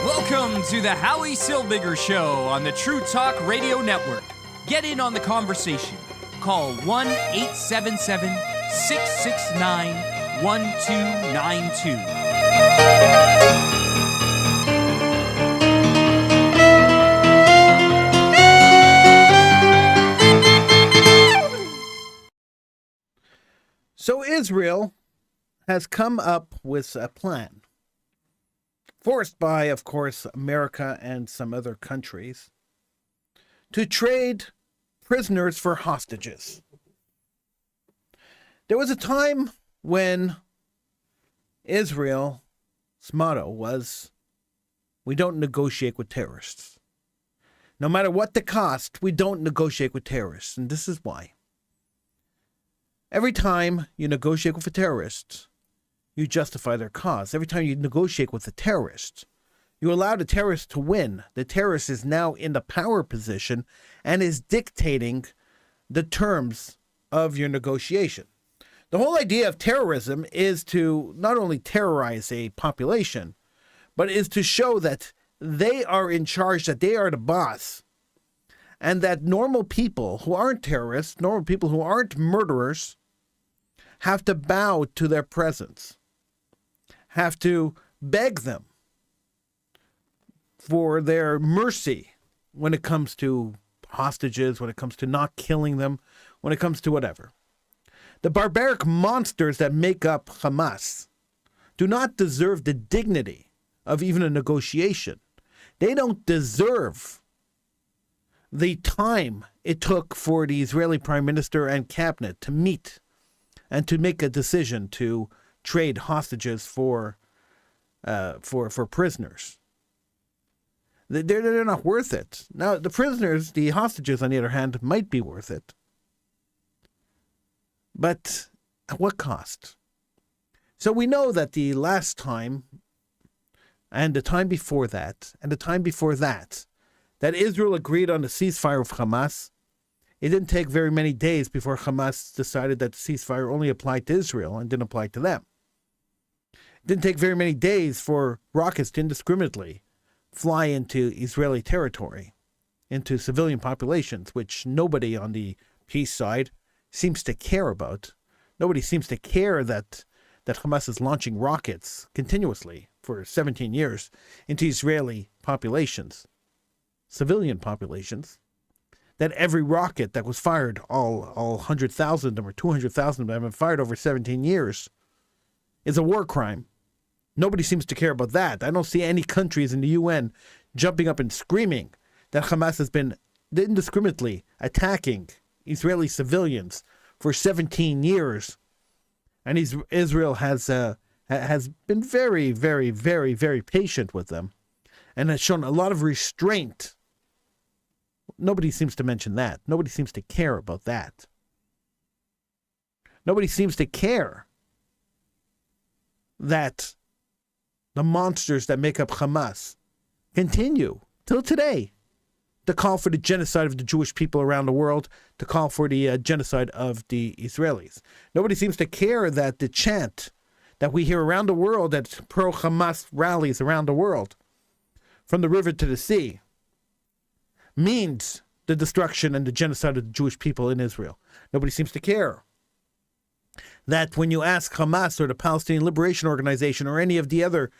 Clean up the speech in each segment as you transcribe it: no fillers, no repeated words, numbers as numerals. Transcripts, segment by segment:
Welcome to the Howie Silbiger Show on the True Talk Radio Network. Get in on the conversation. Call 1-877-669-1292. So Israel has come up with a plan, forced by, of course, America and some other countries, to trade prisoners for hostages. There was a time when Israel's motto was, we don't negotiate with terrorists. No matter what the cost, we don't negotiate with terrorists, and this is why. Every time you negotiate with a terrorist, you justify their cause. Every time you negotiate with a terrorist, you allow the terrorist to win. The terrorist is now in the power position and is dictating the terms of your negotiation. The whole idea of terrorism is to not only terrorize a population, but is to show that they are in charge, that they are the boss, and that normal people who aren't terrorists, normal people who aren't murderers, have to bow to their presence, have to beg them for their mercy when it comes to hostages, when it comes to not killing them, when it comes to whatever. The barbaric monsters that make up Hamas do not deserve the dignity of even a negotiation. They don't deserve the time it took for the Israeli Prime Minister and cabinet to meet and to make a decision to trade hostages for prisoners. They're not worth it. Now, the prisoners, the hostages, on the other hand, might be worth it. But at what cost? So we know that the last time, and the time before that, and the time before that, that Israel agreed on the ceasefire with Hamas. It didn't take very many days before Hamas decided that the ceasefire only applied to Israel and didn't apply to them. It didn't take very many days for rockets to indiscriminately fly into Israeli territory, into civilian populations, which nobody on the peace side seems to care about. Nobody seems to care that Hamas is launching rockets continuously for 17 years into Israeli populations, civilian populations. That every rocket that was fired, all 100,000 of them or 200,000 of them have been fired over 17 years, is a war crime. Nobody seems to care about that. I don't see any countries in the UN jumping up and screaming that Hamas has been indiscriminately attacking Israeli civilians for 17 years. And Israel has been very, very, very, very patient with them and has shown a lot of restraint. Nobody seems to mention that. Nobody seems to care about that. Nobody seems to care that the monsters that make up Hamas continue till today to call for the genocide of the Jewish people around the world, to call for the genocide of the Israelis. Nobody seems to care that the chant that we hear around the world at pro-Hamas rallies around the world, from the river to the sea, means the destruction and the genocide of the Jewish people in Israel. Nobody seems to care that when you ask Hamas or the Palestinian Liberation Organization or any of the other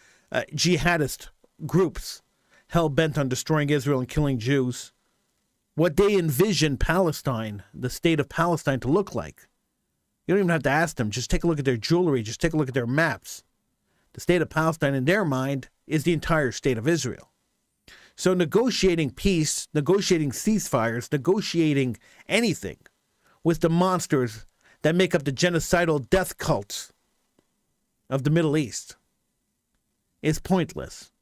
jihadist groups hell-bent on destroying Israel and killing Jews, what they envision Palestine, the state of Palestine, to look like. You don't even have to ask them. Just take a look at their jewelry. Just take a look at their maps. The state of Palestine, in their mind, is the entire state of Israel. So negotiating peace, negotiating ceasefires, negotiating anything with the monsters that make up the genocidal death cults of the Middle East is pointless.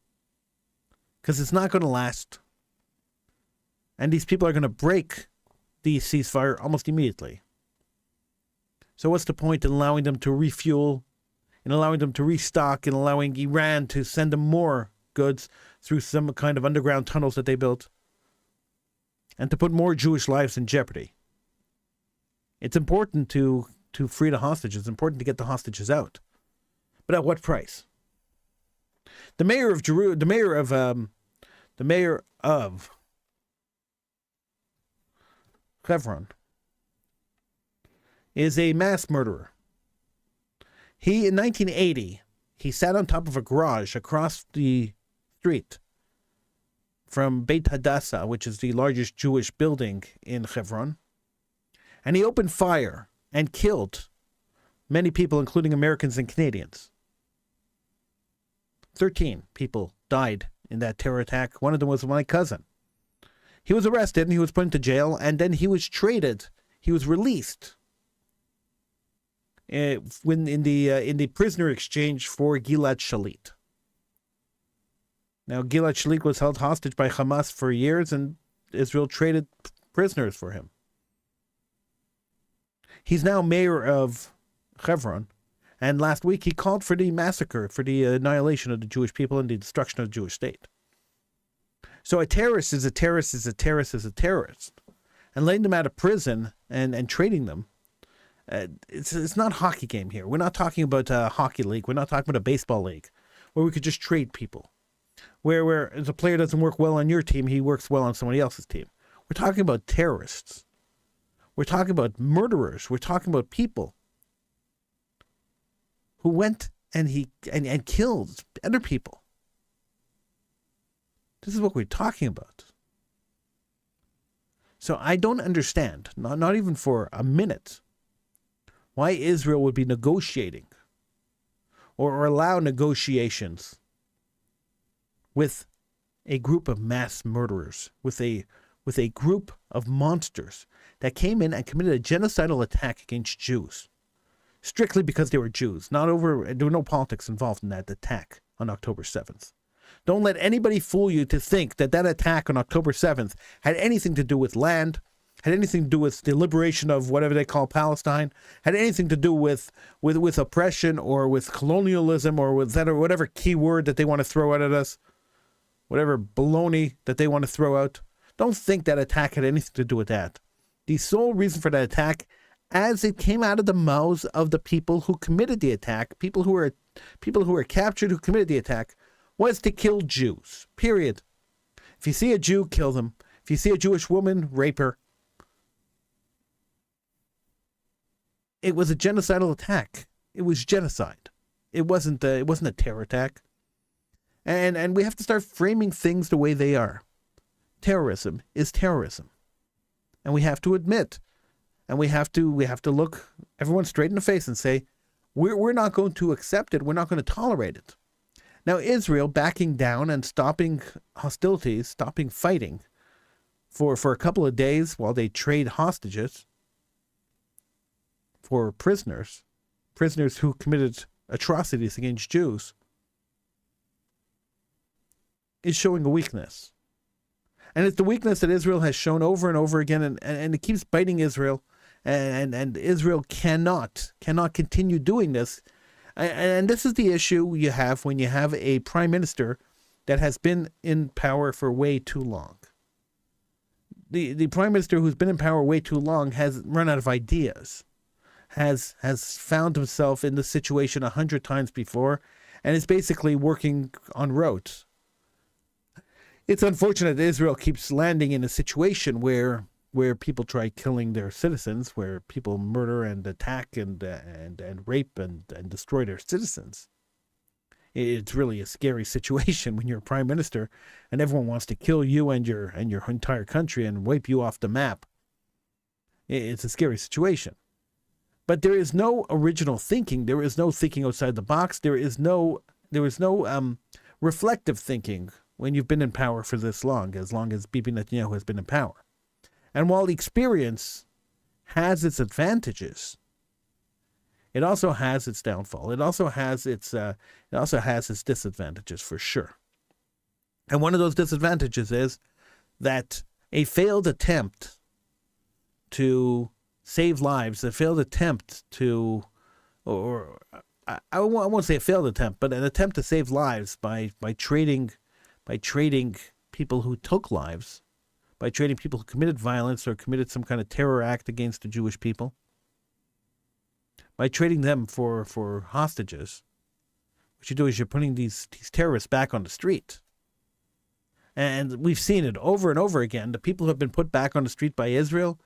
Because it's not going to last. And these people are going to break the ceasefire almost immediately. So what's the point in allowing them to refuel, in allowing them to restock, in allowing Iran to send them more goods through some kind of underground tunnels that they built, and to put more Jewish lives in jeopardy? It's important to free the hostages. It's important to get the hostages out. But at what price? The mayor of Hebron is a mass murderer. In 1980, he sat on top of a garage across the street from Beit Hadassah, which is the largest Jewish building in Hebron, and he opened fire and killed many people, including Americans and Canadians. 13 people died in that terror attack. One of them was my cousin. He was arrested and he was put into jail, and then he was traded. He was released in the prisoner exchange for Gilad Shalit. Now, Gilad Shalit was held hostage by Hamas for years, and Israel traded prisoners for him. He's now mayor of Hebron, and last week he called for the massacre, for the annihilation of the Jewish people and the destruction of the Jewish state. So a terrorist is a terrorist is a terrorist is a terrorist. And letting them out of prison and trading them, it's not a hockey game here. We're not talking about a hockey league. We're not talking about a baseball league where we could just trade people. Where if a player doesn't work well on your team, he works well on somebody else's team. We're talking about terrorists. We're talking about murderers. We're talking about people who went and killed other people. This is what we're talking about. So I don't understand, not even for a minute, why Israel would be negotiating or allow negotiations with a group of mass murderers, with a group of monsters that came in and committed a genocidal attack against Jews, strictly because they were Jews. There were no politics involved in that attack on October 7th. Don't let anybody fool you to think that attack on October 7th had anything to do with land, had anything to do with the liberation of whatever they call Palestine, had anything to do with oppression or with colonialism or with that or whatever key word that they want to throw out at us, whatever baloney that they want to throw out. Don't think that attack had anything to do with that. The sole reason for that attack, as it came out of the mouths of the people who committed the attack, people who were captured who committed the attack, was to kill Jews, period. If you see a Jew, kill them. If you see a Jewish woman, rape her. It was a genocidal attack. It was genocide. It wasn't a terror attack. And we have to start framing things the way they are. Terrorism is terrorism. And we have to admit, and we have to look everyone straight in the face and say, we're not going to accept it. We're not going to tolerate it. Now, Israel backing down and stopping hostilities, stopping fighting for a couple of days while they trade hostages for prisoners who committed atrocities against Jews, is showing a weakness. And it's the weakness that Israel has shown over and over again, and it keeps biting Israel, and Israel cannot continue doing this. And this is the issue you have when you have a prime minister that has been in power for way too long. The prime minister who's been in power way too long has run out of ideas, has found himself in this situation 100 times before, and is basically working on rote. It's unfortunate that Israel keeps landing in a situation where people try killing their citizens, where people murder and attack and rape and destroy their citizens. It's really a scary situation when you're a prime minister and everyone wants to kill you and your entire country and wipe you off the map. It's a scary situation. But there is no original thinking. There is no thinking outside the box. There is no reflective thinking when you've been in power for this long as Bibi Netanyahu has been in power. And while the experience has its advantages, it also has its downfall. It also has its disadvantages for sure. And one of those disadvantages is that a failed attempt to save lives, I won't say a failed attempt, but an attempt to save lives by trading people who took lives, by trading people who committed violence or committed some kind of terror act against the Jewish people, by trading them for hostages, What you're doing is you're putting these terrorists back on the street. And we've seen it over and over again. The people who have been put back on the street by Israel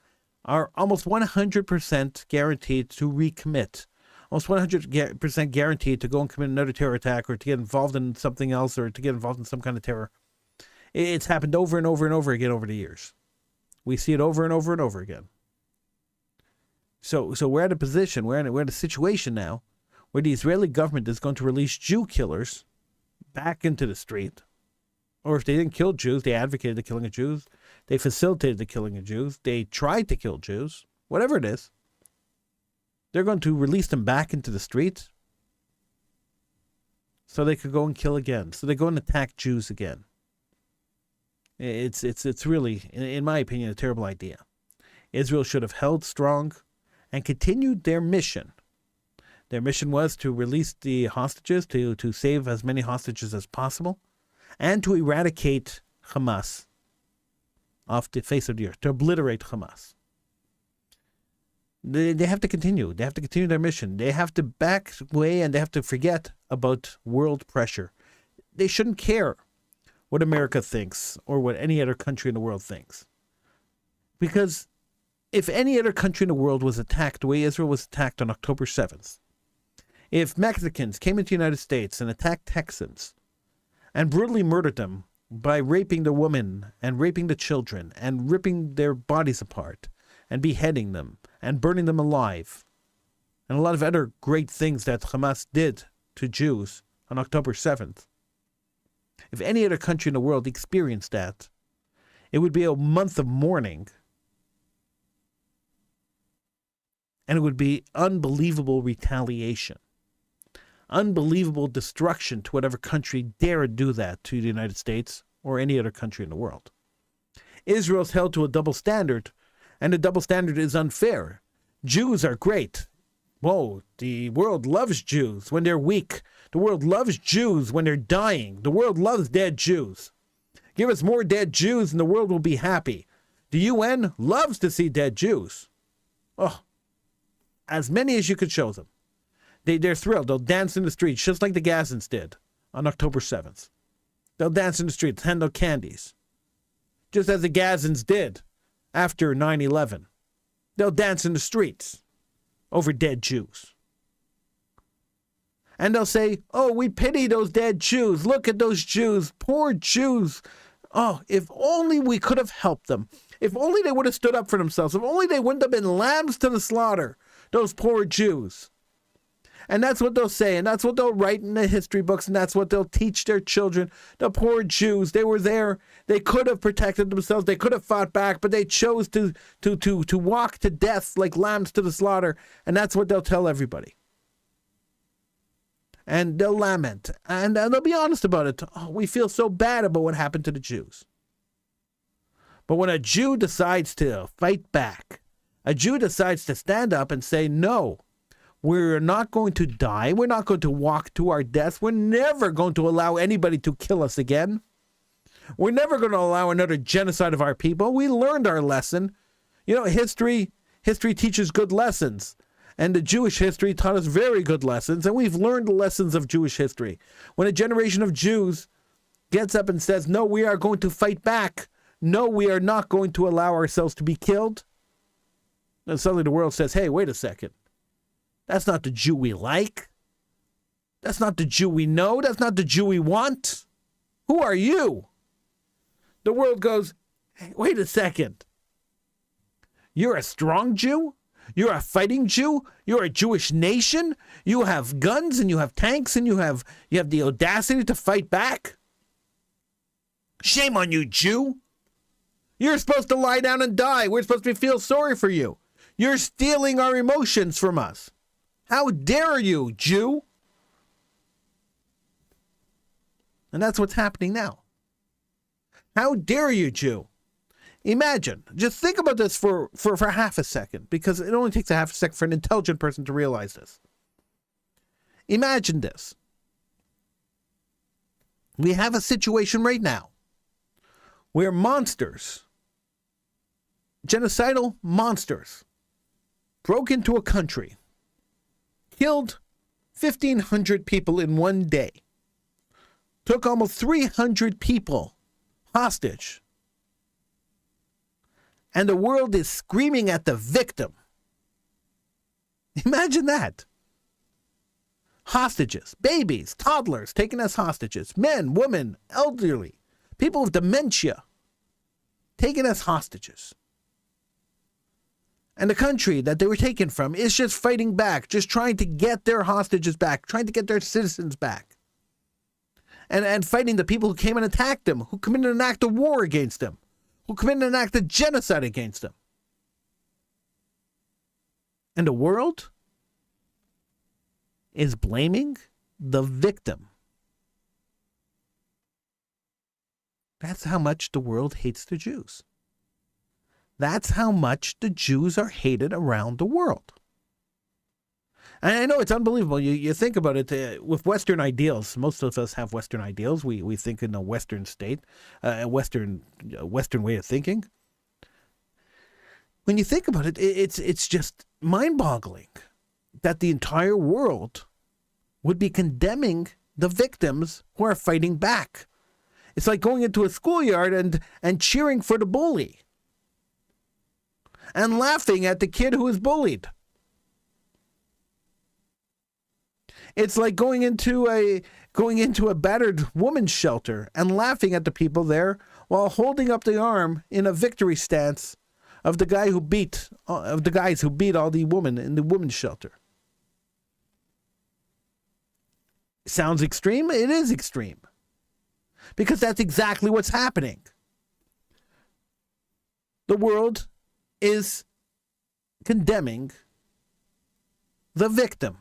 are almost 100% guaranteed to recommit. Almost 100% guaranteed to go and commit another terror attack or to get involved in something else or to get involved in some kind of terror. It's happened over and over and over again over the years. We see it over and over and over again. So we're at a position, we're in a situation now where the Israeli government is going to release Jew killers back into the street. Or if they didn't kill Jews, they advocated the killing of Jews. They facilitated the killing of Jews. They tried to kill Jews. Whatever it is. They're going to release them back into the street so they could go and kill again. So they go and attack Jews again. It's really, in my opinion, a terrible idea. Israel should have held strong and continued their mission. Their mission was to release the hostages, to save as many hostages as possible, and to eradicate Hamas off the face of the earth, to obliterate Hamas. They have to continue. They have to continue their mission. They have to back away and they have to forget about world pressure. They shouldn't care what America thinks or what any other country in the world thinks. Because if any other country in the world was attacked the way Israel was attacked on October 7th, if Mexicans came into the United States and attacked Texans and brutally murdered them by raping the women and raping the children and ripping their bodies apart and beheading them and burning them alive, and a lot of other great things that Hamas did to Jews on October 7th, if any other country in the world experienced that, it would be a month of mourning. And it would be unbelievable retaliation. Unbelievable destruction to whatever country dared do that to the United States or any other country in the world. Israel's held to a double standard, and the double standard is unfair. Jews are great. Whoa, the world loves Jews when they're weak. The world loves Jews when they're dying. The world loves dead Jews. Give us more dead Jews and the world will be happy. The UN loves to see dead Jews. Oh, as many as you could show them. They're thrilled. They'll dance in the streets just like the Gazans did on October 7th. They'll dance in the streets, hand out candies. Just as the Gazans did after 9/11. They'll dance in the streets over dead Jews. And they'll say, oh, we pity those dead Jews. Look at those Jews. Poor Jews. Oh, if only we could have helped them. If only they would have stood up for themselves. If only they wouldn't have been lambs to the slaughter. Those poor Jews. And that's what they'll say, and that's what they'll write in the history books, and that's what they'll teach their children. The poor Jews, they were there. They could have protected themselves. They could have fought back, but they chose to walk to death like lambs to the slaughter, and that's what they'll tell everybody. And they'll lament, and they'll be honest about it. Oh, we feel so bad about what happened to the Jews. But when a Jew decides to fight back, a Jew decides to stand up and say, no, we're not going to die. We're not going to walk to our death. We're never going to allow anybody to kill us again. We're never going to allow another genocide of our people. We learned our lesson. You know, history teaches good lessons. And the Jewish history taught us very good lessons. And we've learned the lessons of Jewish history. When a generation of Jews gets up and says, no, we are going to fight back. No, we are not going to allow ourselves to be killed. And suddenly the world says, hey, wait a second. That's not the Jew we like. That's not the Jew we know. That's not the Jew we want. Who are you? The world goes, hey, wait a second. You're a strong Jew? You're a fighting Jew? You're a Jewish nation? You have guns and you have tanks and you have the audacity to fight back? Shame on you, Jew. You're supposed to lie down and die. We're supposed to feel sorry for you. You're stealing our emotions from us. How dare you, Jew? And that's what's happening now. How dare you, Jew? Imagine, just think about this for half a second, because it only takes a half a second for an intelligent person to realize this. Imagine this. We have a situation right now where monsters, genocidal monsters, broke into a country, killed 1,500 people in one day. Took almost 300 people hostage. And the world is screaming at the victim. Imagine that. Hostages, babies, toddlers taken as hostages, men, women, elderly, people with dementia taken as hostages. And the country that they were taken from is just fighting back, just trying to get their hostages back, trying to get their citizens back. And fighting the people who came and attacked them, who committed an act of war against them, who committed an act of genocide against them. And the world is blaming the victim. That's how much the world hates the Jews. That's how much the Jews are hated around the world. And I know it's unbelievable. You think about it with Western ideals. Most of us have Western ideals. We think in a Western state, a Western way of thinking. When you think about it, it's just mind-boggling that the entire world would be condemning the victims who are fighting back. It's like going into a schoolyard and cheering for the bully and laughing at the kid who is bullied. It's like going into a battered woman's shelter and laughing at the people there while holding up the arm in a victory stance of the guys who beat all the women in the women's shelter. Sounds extreme? It is extreme. Because that's exactly what's happening. The world is condemning the victim.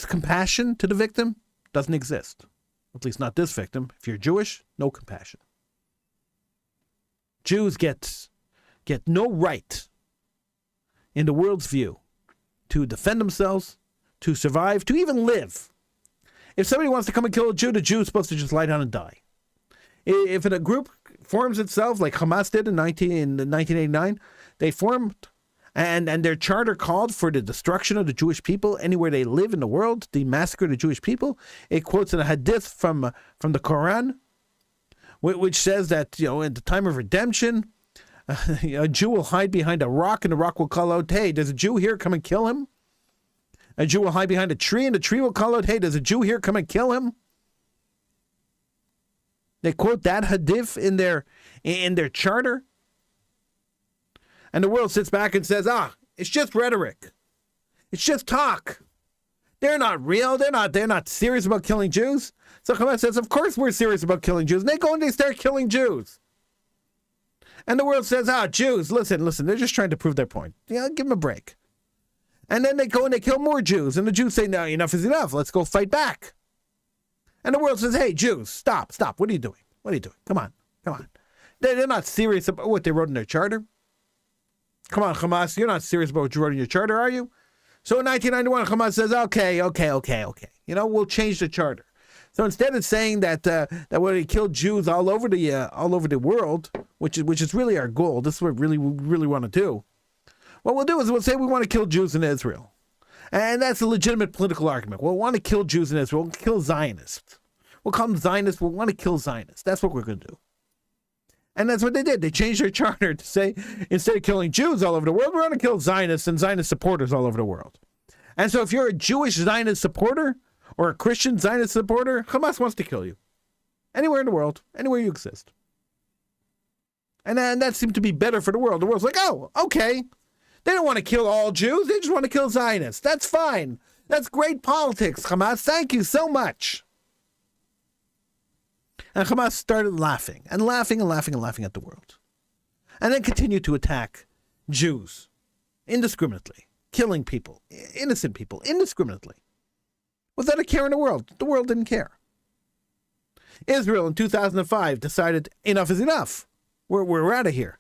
Compassion to the victim doesn't exist. At least not this victim. If you're Jewish, no compassion. Jews get no right, in the world's view, to defend themselves, to survive, to even live. If somebody wants to come and kill a Jew, the Jew is supposed to just lie down and die. If a group forms itself, like Hamas did in 1989, they formed, and their charter called for the destruction of the Jewish people anywhere they live in the world, the massacre of the Jewish people. It quotes in a hadith from the Quran, which says that, at the time of redemption, a Jew will hide behind a rock, and the rock will call out, "Hey, there's a Jew here, come and kill him." A Jew will hide behind a tree, and the tree will call out, "Hey, there's a Jew here, come and kill him." They quote that hadith in their charter. And the world sits back and says, it's just rhetoric. It's just talk. They're not real. They're not serious about killing Jews. So Hamas says, of course we're serious about killing Jews. And they go and they start killing Jews. And the world says, Jews, listen, they're just trying to prove their point. Give them a break. And then they go and they kill more Jews. And the Jews say, no, enough is enough. Let's go fight back. And the world says, hey, Jews, stop. What are you doing? Come on. They're not serious about what they wrote in their charter. Come on, Hamas, you're not serious about what you wrote in your charter, are you? So in 1991, Hamas says, okay. We'll change the charter. So instead of saying that we're going to kill Jews all over the world, which is really our goal, this is what we really want to do. What we'll do is we'll say we want to kill Jews in Israel. And that's a legitimate political argument. We'll want to kill Jews in Israel. We'll kill Zionists. We'll call them Zionists. We'll want to kill Zionists. That's what we're going to do. And that's what they did. They changed their charter to say, instead of killing Jews all over the world, we're going to kill Zionists and Zionist supporters all over the world. And so if you're a Jewish Zionist supporter or a Christian Zionist supporter, Hamas wants to kill you. Anywhere in the world, anywhere you exist. And that seemed to be better for the world. The world's like, oh, okay. They don't want to kill all Jews. They just want to kill Zionists. That's fine. That's great politics, Hamas. Thank you so much. And Hamas started laughing at the world. And then continued to attack Jews indiscriminately, killing people, innocent people, indiscriminately, without a care in the world. The world didn't care. Israel in 2005 decided enough is enough. We're out of here.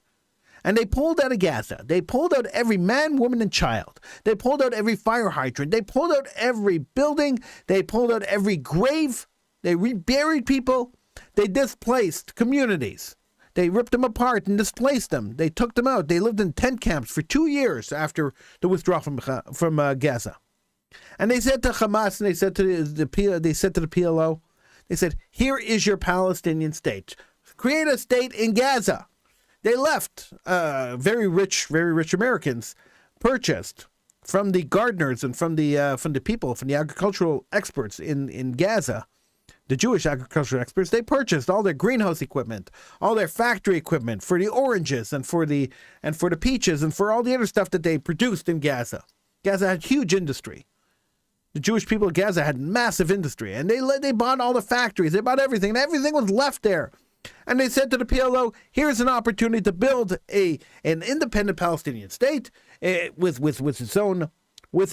And they pulled out of Gaza. They pulled out every man, woman, and child. They pulled out every fire hydrant. They pulled out every building. They pulled out every grave. They reburied people. They displaced communities. They ripped them apart and displaced them. They took them out. They lived in tent camps for 2 years after the withdrawal from Gaza. And they said to Hamas, and they said to the PLO, they said, here is your Palestinian state. Create a state in Gaza. They left. Very rich Americans purchased from the gardeners and from the people, from the agricultural experts in Gaza, the Jewish agricultural experts. They purchased all their greenhouse equipment, all their factory equipment for the oranges and for the peaches and for all the other stuff that they produced in Gaza. Gaza had huge industry. The Jewish people of Gaza had massive industry, and they bought all the factories. They bought everything, and everything was left there. And they said to the PLO, here's an opportunity to build an independent Palestinian state with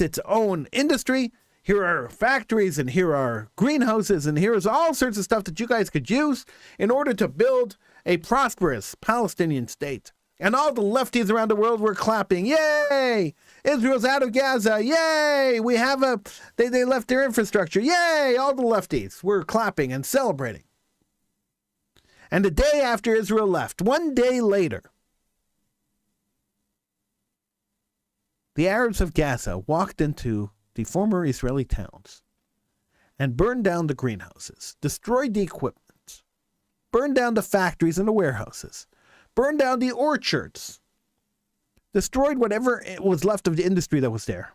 its own industry. Here are factories, and here are greenhouses, and here is all sorts of stuff that you guys could use in order to build a prosperous Palestinian state. And all the lefties around the world were clapping. Yay! Israel's out of Gaza. Yay! They left their infrastructure. Yay! All the lefties were clapping and celebrating. And the day after Israel left, one day later, the Arabs of Gaza walked into the former Israeli towns and burned down the greenhouses, destroyed the equipment, burned down the factories and the warehouses, burned down the orchards, destroyed whatever was left of the industry that was there,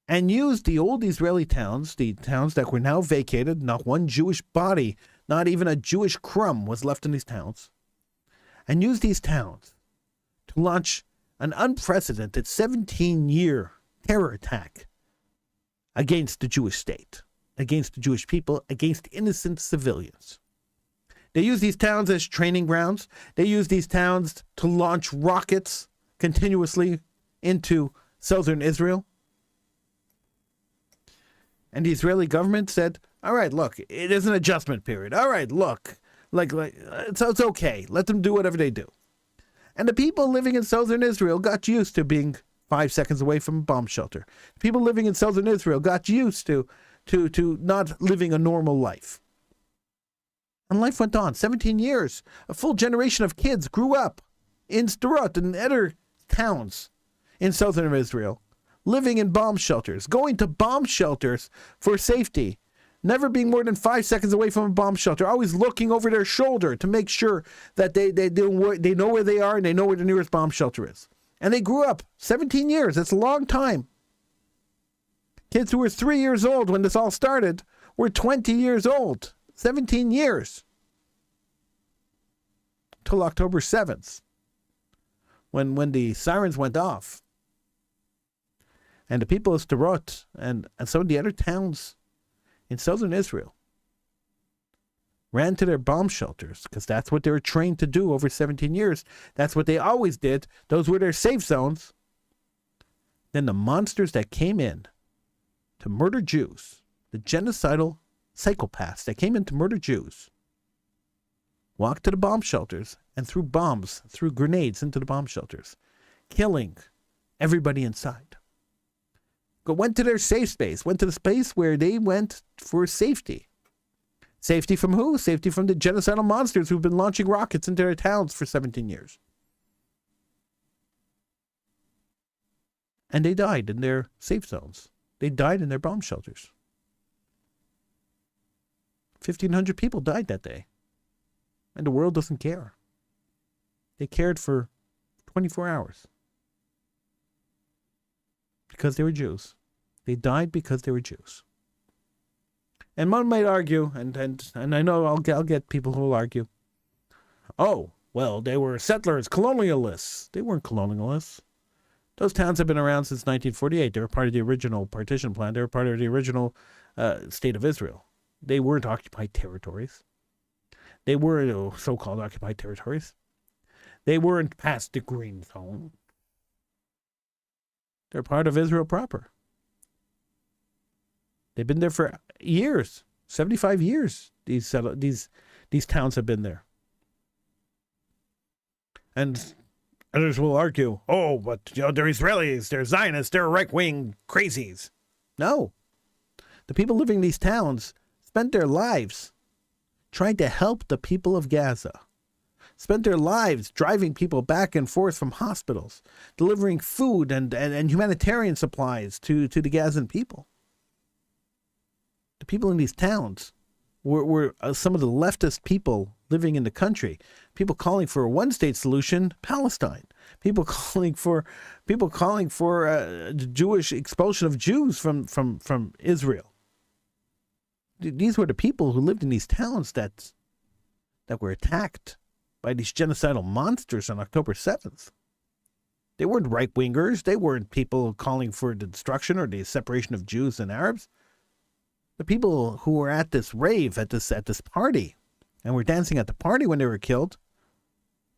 and used the old Israeli towns, the towns that were now vacated. Not one Jewish body, not even a Jewish crumb was left in these towns, and used these towns to launch an unprecedented 17-year terror attack against the Jewish state, against the Jewish people, against innocent civilians. They use these towns as training grounds. They use these towns to launch rockets continuously into southern Israel. And the Israeli government said, all right, look, it is an adjustment period. All right, look, like it's okay. Let them do whatever they do. And the people living in southern Israel got used to being 5 seconds away from a bomb shelter. People living in southern Israel got used to not living a normal life. And life went on. 17 years. A full generation of kids grew up in Sderot and other towns in southern Israel, living in bomb shelters, going to bomb shelters for safety, never being more than 5 seconds away from a bomb shelter, always looking over their shoulder to make sure that they know where they are and they know where the nearest bomb shelter is. And they grew up 17 years. That's a long time. Kids who were 3 years old when this all started were 20 years old. 17 years. Till October 7th, when the sirens went off. And the people of Sderot and some of the other towns in southern Israel ran to their bomb shelters, because that's what they were trained to do over 17 years. That's what they always did. Those were their safe zones. Then the monsters that came in to murder Jews, the genocidal psychopaths that came in to murder Jews, walked to the bomb shelters and threw bombs, threw grenades into the bomb shelters, killing everybody inside. Went to their safe space, went to the space where they went for safety. Safety from who? Safety from the genocidal monsters who've been launching rockets into their towns for 17 years. And they died in their safe zones. They died in their bomb shelters. 1,500 people died that day. And the world doesn't care. They cared for 24 hours. Because they were Jews. They died because they were Jews. And one might argue, and I know I'll get people who will argue, oh, well, they were settlers, colonialists. They weren't colonialists. Those towns have been around since 1948. They were part of the original partition plan. They were part of the original state of Israel. They weren't occupied territories. They were so-called occupied territories. They weren't past the green zone. They're part of Israel proper. They've been there for years, 75 years. These towns have been there. And others will argue, oh, but they're Israelis, they're Zionists, they're right-wing crazies. No. The people living in these towns spent their lives trying to help the people of Gaza, spent their lives driving people back and forth from hospitals, delivering food and humanitarian supplies to the Gazan people. The people in these towns were some of the leftist people living in the country. People calling for a one-state solution, Palestine. People calling for the Jewish expulsion of Jews from Israel. These were the people who lived in these towns that were attacked by these genocidal monsters on October 7th. They weren't right-wingers. They weren't people calling for the destruction or the separation of Jews and Arabs. The people who were at this rave, at this party, and were dancing at the party when they were killed,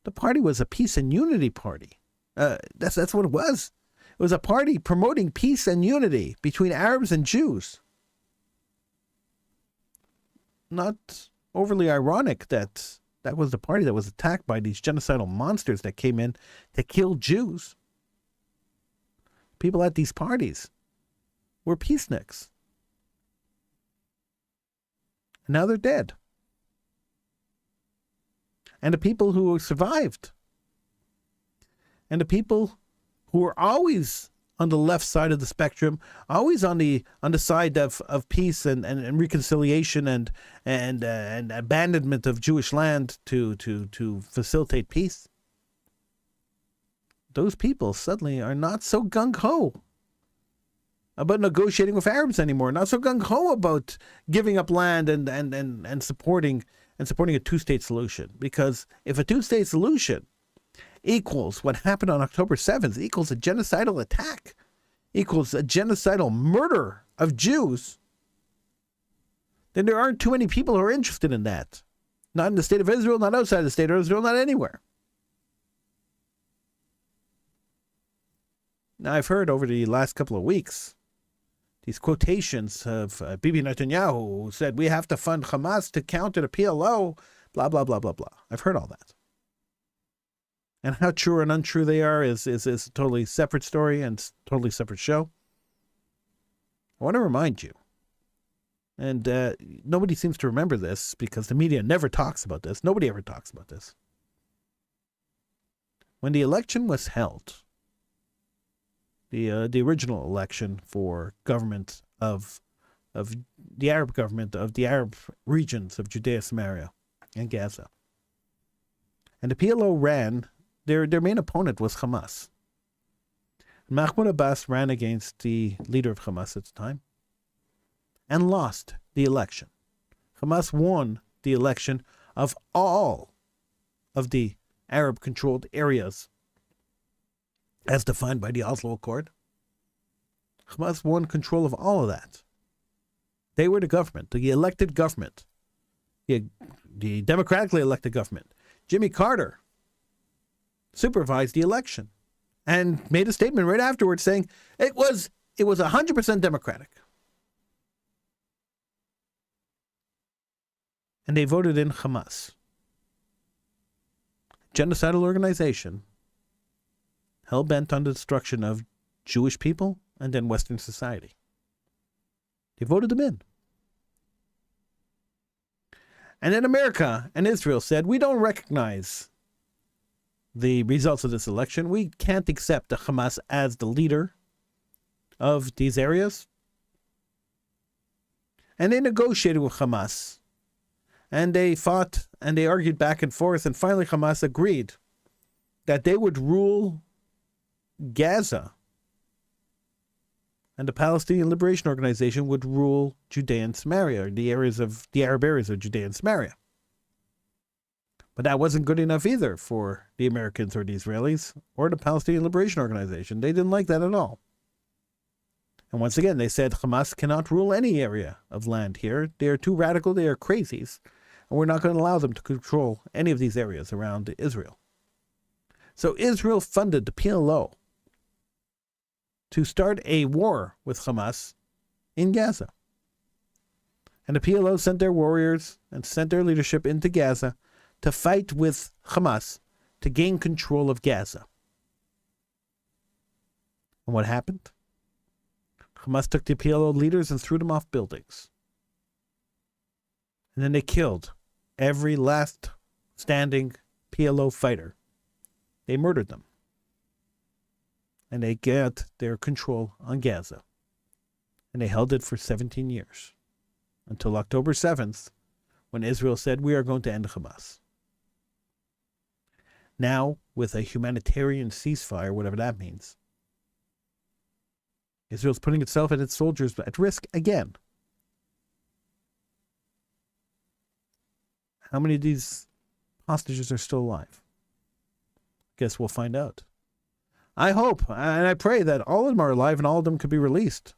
the party was a peace and unity party. That's what it was. It was a party promoting peace and unity between Arabs and Jews. Not overly ironic that was the party that was attacked by these genocidal monsters that came in to kill Jews. People at these parties were peaceniks. And now they're dead. And the people who survived, and the people who were always on the left side of the spectrum, always on the side of peace and reconciliation and abandonment of Jewish land to facilitate peace. Those people suddenly are not so gung-ho about negotiating with Arabs anymore, not so gung-ho about giving up land and supporting a two-state solution. Because if a two-state solution equals what happened on October 7th, equals a genocidal attack, equals a genocidal murder of Jews, then there aren't too many people who are interested in that. Not in the state of Israel, not outside the state of Israel, not anywhere. Now, I've heard over the last couple of weeks these quotations of Bibi Netanyahu, who said, we have to fund Hamas to counter the PLO, blah, blah, blah, blah, blah. I've heard all that. And how true and untrue they are is a totally separate story and totally separate show. I want to remind you, and nobody seems to remember this because the media never talks about this. Nobody ever talks about this. When the election was held, the original election for government of the Arab government of the Arab regions of Judea, Samaria, and Gaza, and the PLO ran. Their main opponent was Hamas. Mahmoud Abbas ran against the leader of Hamas at the time and lost the election. Hamas won the election of all of the Arab-controlled areas as defined by the Oslo Accord. Hamas won control of all of that. They were the government, the elected government, the democratically elected government. Jimmy Carter supervised the election and made a statement right afterwards saying it was 100% democratic. And they voted in Hamas, genocidal organization hell-bent on the destruction of Jewish people and then Western society. They voted them in. And then America and Israel said, we don't recognize the results of this election. We can't accept the Hamas as the leader of these areas. And they negotiated with Hamas. And they fought and they argued back and forth. And finally Hamas agreed that they would rule Gaza. And the Palestinian Liberation Organization would rule Judea and Samaria, or the Arab areas of Judea and Samaria. But that wasn't good enough either for the Americans or the Israelis or the Palestinian Liberation Organization. They didn't like that at all. And once again, they said Hamas cannot rule any area of land here. They are too radical. They are crazies. And we're not going to allow them to control any of these areas around Israel. So Israel funded the PLO to start a war with Hamas in Gaza. And the PLO sent their warriors and sent their leadership into Gaza to fight with Hamas to gain control of Gaza. And what happened? Hamas took the PLO leaders and threw them off buildings. And then they killed every last standing PLO fighter. They murdered them. And they got their control on Gaza. And they held it for 17 years. Until October 7th, when Israel said, we are going to end Hamas. Now, with a humanitarian ceasefire, whatever that means, Israel's putting itself and its soldiers at risk again. How many of these hostages are still alive? Guess we'll find out. I hope and I pray that all of them are alive and all of them could be released.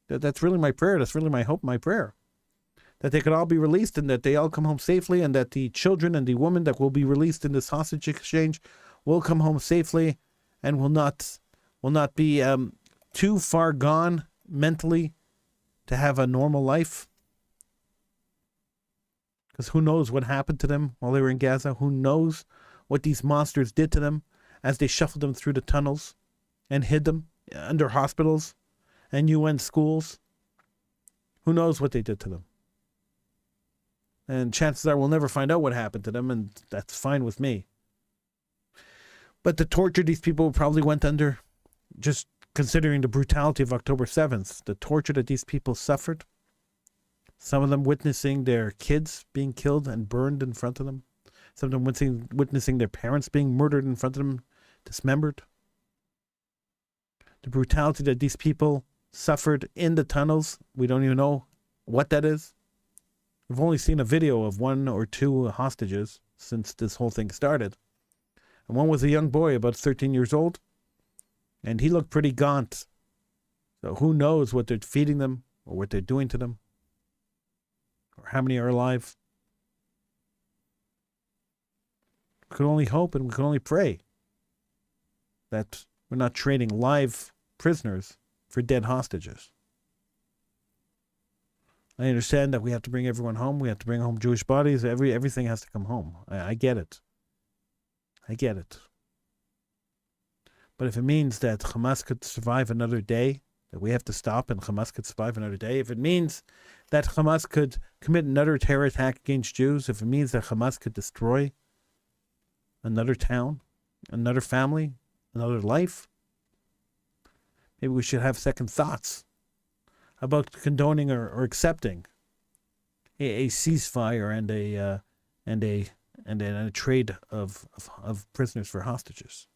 That's really my prayer. That's really my hope, my prayer. That they could all be released and that they all come home safely, and that the children and the women that will be released in this hostage exchange will come home safely and will not be too far gone mentally to have a normal life. Because who knows what happened to them while they were in Gaza? Who knows what these monsters did to them as they shuffled them through the tunnels and hid them under hospitals and UN schools? Who knows what they did to them? And chances are we'll never find out what happened to them, and that's fine with me. But the torture these people probably went under, just considering the brutality of October 7th, the torture that these people suffered, some of them witnessing their kids being killed and burned in front of them, some of them witnessing their parents being murdered in front of them, dismembered. The brutality that these people suffered in the tunnels, we don't even know what that is. We've only seen a video of 1 or 2 hostages since this whole thing started. And one was a young boy, about 13 years old, and he looked pretty gaunt. So who knows what they're feeding them or what they're doing to them or how many are alive. We can only hope and we can only pray that we're not trading live prisoners for dead hostages. I understand that we have to bring everyone home. We have to bring home Jewish bodies. Everything has to come home. I get it. I get it. But if it means that Hamas could survive another day, that we have to stop and Hamas could survive another day, if it means that Hamas could commit another terror attack against Jews, if it means that Hamas could destroy another town, another family, another life, maybe we should have second thoughts about condoning or accepting a ceasefire and a trade of prisoners for hostages.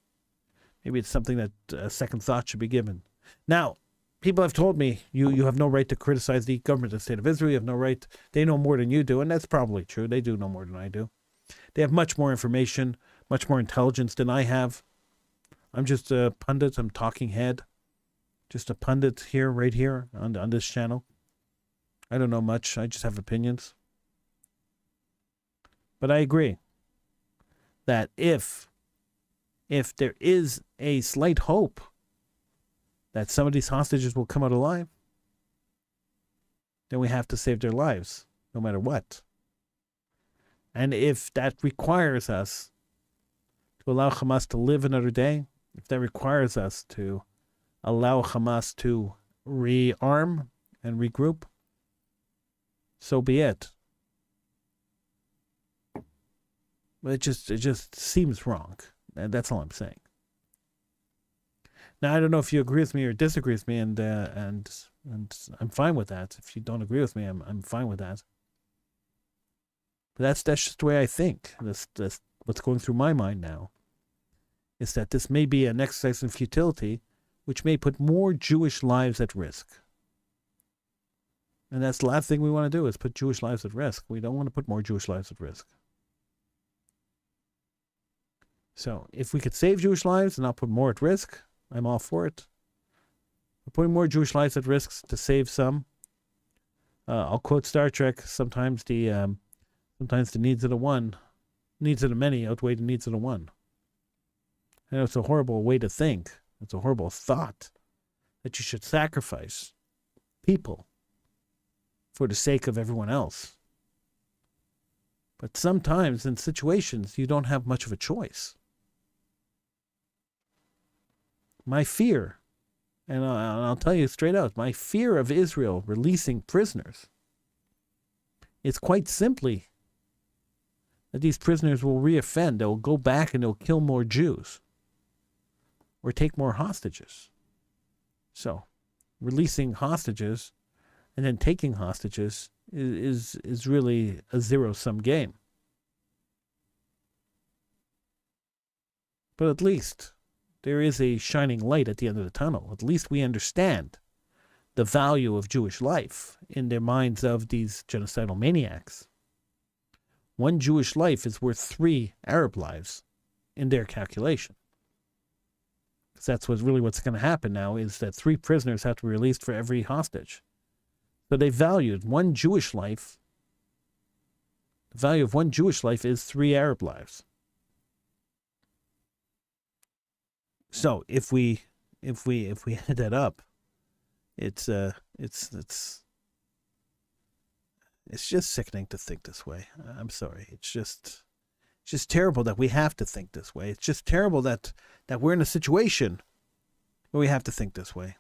Maybe it's something that a second thought should be given. Now, people have told me you have no right to criticize the government of the State of Israel. You have no right. They know more than you do, and that's probably true. They do know more than I do. They have much more information, much more intelligence than I have. I'm just a pundit. I'm talking head. Just a pundit here, right here, on this channel. I don't know much. I just have opinions. But I agree that if there is a slight hope that some of these hostages will come out alive, then we have to save their lives, no matter what. And if that requires us to allow Hamas to live another day, if that requires us to allow Hamas to rearm and regroup, so be it. But it just seems wrong. And that's all I'm saying. Now, I don't know if you agree with me or disagree with me, and I'm fine with that. If you don't agree with me, I'm fine with that. But that's just the way I think. That's what's going through my mind now. Is that this may be an exercise in futility, which may put more Jewish lives at risk. And that's the last thing we want to do, is put Jewish lives at risk. We don't want to put more Jewish lives at risk. So if we could save Jewish lives and not put more at risk, I'm all for it. But putting more Jewish lives at risk to save some, I'll quote Star Trek, sometimes the needs of the many outweigh the needs of the one. I know it's a horrible way to think. It's a horrible thought that you should sacrifice people for the sake of everyone else. But sometimes in situations you don't have much of a choice. My fear, and I'll tell you straight out, my fear of Israel releasing prisoners is quite simply that these prisoners will reoffend. They'll go back and they'll kill more Jews or take more hostages. So, releasing hostages and then taking hostages is really a zero-sum game. But at least there is a shining light at the end of the tunnel. At least we understand the value of Jewish life in their minds of these genocidal maniacs. One Jewish life is worth 3 Arab lives in their calculation. Because that's what's going to happen now, is that 3 prisoners have to be released for every hostage. So they valued one Jewish life. The value of one Jewish life is 3 Arab lives. So if we add that up, it's just sickening to think this way. I'm sorry. It's just terrible that we have to think this way. It's just terrible that we're in a situation where we have to think this way.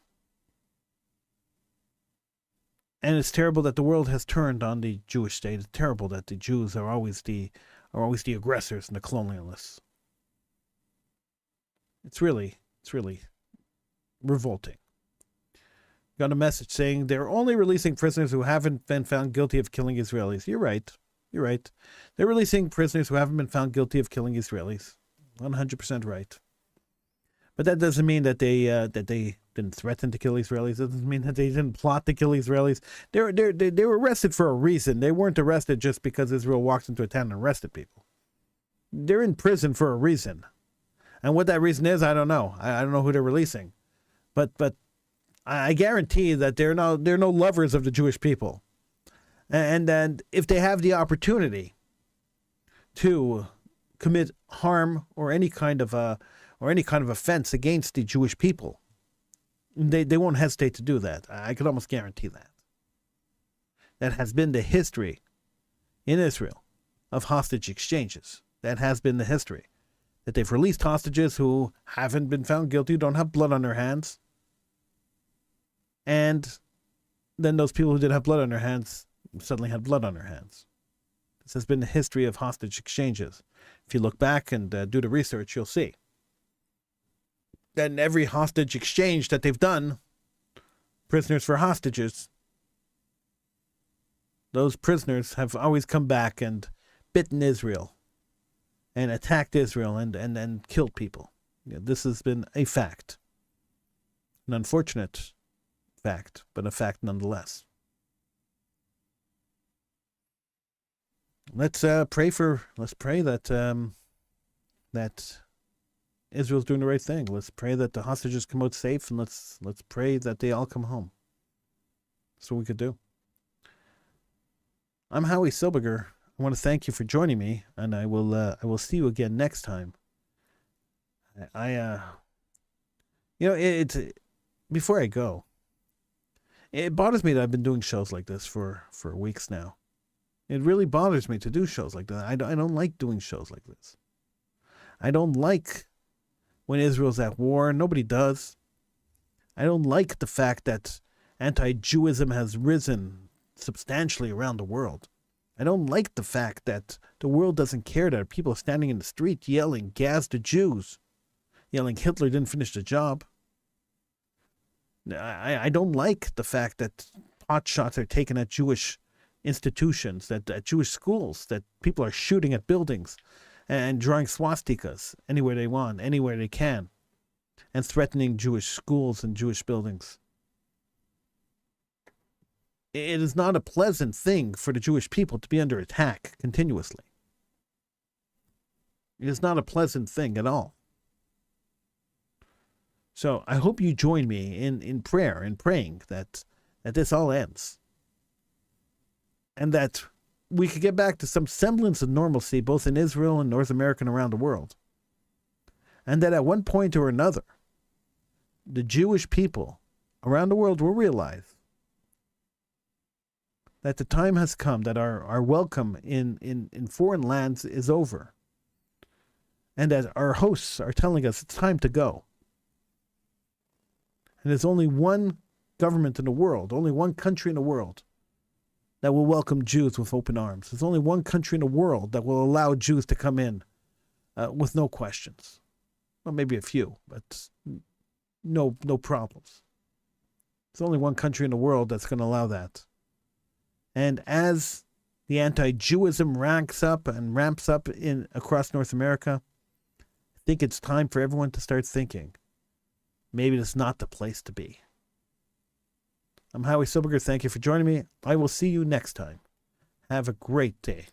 And it's terrible that the world has turned on the Jewish state. It's terrible that the Jews are always the aggressors in the colonialists. It's really revolting. Got a message saying they're only releasing prisoners who haven't been found guilty of killing Israelis. You're right. They're releasing prisoners who haven't been found guilty of killing Israelis. 100% right. But that doesn't mean that they didn't threaten to kill Israelis. It doesn't mean that they didn't plot to kill Israelis. They were arrested for a reason. They weren't arrested just because Israel walked into a town and arrested people. They're in prison for a reason. And what that reason is, I don't know. I don't know who they're releasing. But I guarantee that they're no lovers of the Jewish people. And if they have the opportunity to commit harm or any kind of offense against the Jewish people, they won't hesitate to do that. I could almost guarantee that. That has been the history in Israel of hostage exchanges. That has been the history. That they've released hostages who haven't been found guilty, don't have blood on their hands. And then those people who did have blood on their hands suddenly had blood on their hands. This has been the history of hostage exchanges. If you look back and do the research, you'll see that in every hostage exchange that they've done, prisoners for hostages, those prisoners have always come back and bitten Israel and attacked Israel and killed people. This has been a fact. An unfortunate fact, but a fact nonetheless. Let's pray that that Israel's doing the right thing. Let's pray that the hostages come out safe, and let's pray that they all come home. That's what we could do. I'm Howie Silbiger. I want to thank you for joining me, and I will see you again next time. It's before I go. It bothers me that I've been doing shows like this for weeks now. It really bothers me to do shows like that. I don't like doing shows like this. I don't like when Israel's at war. Nobody does. I don't like the fact that anti-Jewism has risen substantially around the world. I don't like the fact that the world doesn't care that people are standing in the street yelling, "Gas the Jews," yelling Hitler didn't finish the job. I don't like the fact that pot shots are taken at Jewish institutions, at Jewish schools, that people are shooting at buildings and drawing swastikas anywhere they want, anywhere they can, and threatening Jewish schools and Jewish buildings. It is not a pleasant thing for the Jewish people to be under attack continuously. It is not a pleasant thing at all. So I hope you join me in prayer and praying that this all ends. And that we could get back to some semblance of normalcy both in Israel and North America and around the world. And that at one point or another, the Jewish people around the world will realize that the time has come, that our welcome in foreign lands is over. And that our hosts are telling us it's time to go. And there's only one government in the world, only one country in the world that will welcome Jews with open arms. There's only one country in the world that will allow Jews to come in with no questions. Well, maybe a few, but no problems. There's only one country in the world that's going to allow that. And as the anti-Jewism ranks up and ramps up across North America, I think it's time for everyone to start thinking, maybe it's not the place to be. I'm Howie Silbiger. Thank you for joining me. I will see you next time. Have a great day.